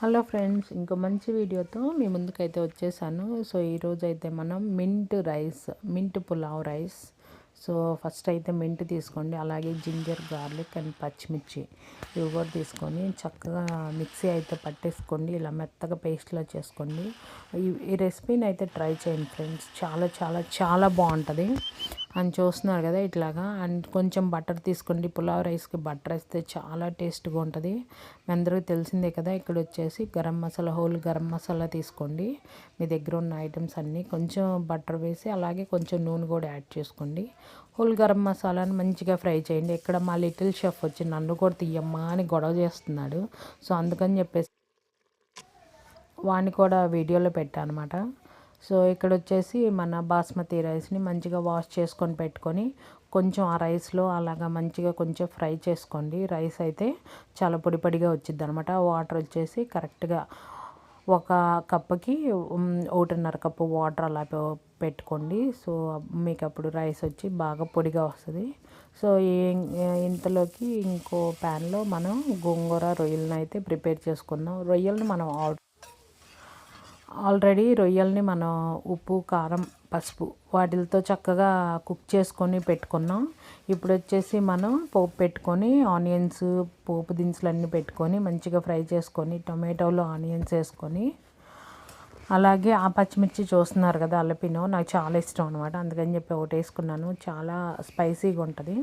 Hello friends, ఇంకో మంచి వీడియోతో మీ ముందుకైతే వచ్చేసాను. సో ఈరోజు అయితే మనం mint pulao rice. So first అయితే మింట్ తీసుకోండి, అలాగే జింజర్, గార్లిక్ అండ్ పచ్చిమిర్చి ఇవి కూడా తీసుకొని చక్కగా మిక్సీ అయితే పట్టేసుకోండి. ఇలా మెత్తగా పేస్ట్లా చేసుకోండి. ఈ రెసిపీని అయితే ట్రై చేయండి ఫ్రెండ్స్, చాలా చాలా చాలా బాగుంటుంది. అని చూస్తున్నారు కదా ఇట్లాగా. అండ్ కొంచెం బటర్ తీసుకోండి. పులావ్ రైస్కి బటర్ వేస్తే చాలా టేస్ట్గా ఉంటుంది. మీ అందరికీ తెలిసిందే కదా. ఇక్కడ వచ్చేసి హోల్ గరం మసాలా తీసుకోండి. మీ దగ్గర ఉన్న ఐటమ్స్ అన్నీ కొంచెం బటర్ వేసి అలాగే కొంచెం నూనె కూడా యాడ్ చేసుకోండి. హోల్ గరం మసాలాని మంచిగా ఫ్రై చేయండి. ఇక్కడ మా లిటిల్ షెఫ్ వచ్చి నన్ను కూడా తీయమ్మా అని గొడవ చేస్తున్నాడు. సో అందుకని చెప్పేసి వాడిని కూడా వీడియోలో పెట్టాను అనమాట. సో ఇక్కడ వచ్చేసి మన బాస్మతి రైస్ని మంచిగా వాష్ చేసుకొని పెట్టుకొని కొంచెం ఆ రైస్లో అలాగా మంచిగా కొంచెం ఫ్రై చేసుకోండి. రైస్ అయితే చాలా పొడి పొడిగా వచ్చింది అనమాట. వాటర్ వచ్చేసి కరెక్ట్గా ఒక కప్పుకి 1.5 కప్పు వాటర్ అలా పెట్టుకోండి. సో మీకు అప్పుడు రైస్ వచ్చి బాగా పొడిగా వస్తుంది. సో ఇంతలోకి ఇంకో ప్యాన్లో మనం గోంగూర రొయ్యలను అయితే ప్రిపేర్ చేసుకుందాం. రొయ్యలను మనం ఆల్రెడీ రొయ్యల్ని మనం ఉప్పు, కారం, పసుపు వాటితో చక్కగా కుక్ చేసుకొని పెట్టుకున్నాం. ఇప్పుడు వచ్చేసి మనం పోపు పెట్టుకొని ఆనియన్స్, పోపు దినుసులు అన్నీ పెట్టుకొని మంచిగా ఫ్రై చేసుకొని టొమాటోలు, ఆనియన్స్ వేసుకొని అలాగే ఆ పచ్చిమిర్చి చూస్తున్నారు కదా, అల్లపినో నాకు చాలా ఇష్టం అనమాట. అందుకని చెప్పి ఒకటి వేసుకున్నాను. చాలా స్పైసీగా ఉంటుంది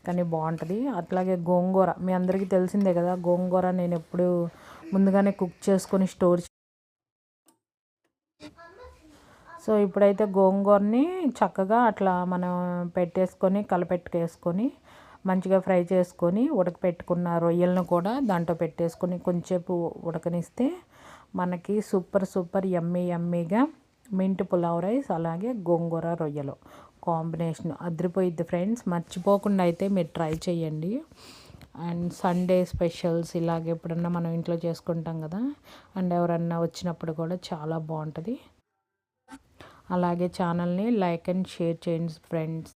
కానీ బాగుంటుంది. అట్లాగే గోంగూర మీ అందరికీ తెలిసిందే కదా. గోంగూర నేను ఎప్పుడు ముందుగానే కుక్ చేసుకొని స్టోర్. సో ఇప్పుడైతే గోంగూరని చక్కగా అట్లా మనం పెట్టేసుకొని కలిపెట్టుకేసుకొని మంచిగా ఫ్రై చేసుకొని ఉడకపెట్టుకున్న రొయ్యలను కూడా దాంట్లో పెట్టేసుకొని కొంచెంసేపు ఉడకనిస్తే మనకి సూపర్ యమ్మీగా మింట్ పులావ్ రైస్ అలాగే గోంగూర రొయ్యలు కాంబినేషన్ అదిరిపోయిద్ది ఫ్రెండ్స్. మర్చిపోకుండా అయితే మీరు ట్రై చేయండి. అండ్ సండే స్పెషల్స్ ఇలాగ ఎప్పుడన్నా మనం ఇంట్లో చేసుకుంటాం కదా, అండ్ ఎవరన్నా వచ్చినప్పుడు కూడా చాలా బాగుంటుంది. అలాగే ఛానల్ని లైక్ అండ్ షేర్ చేయండి ఫ్రెండ్స్.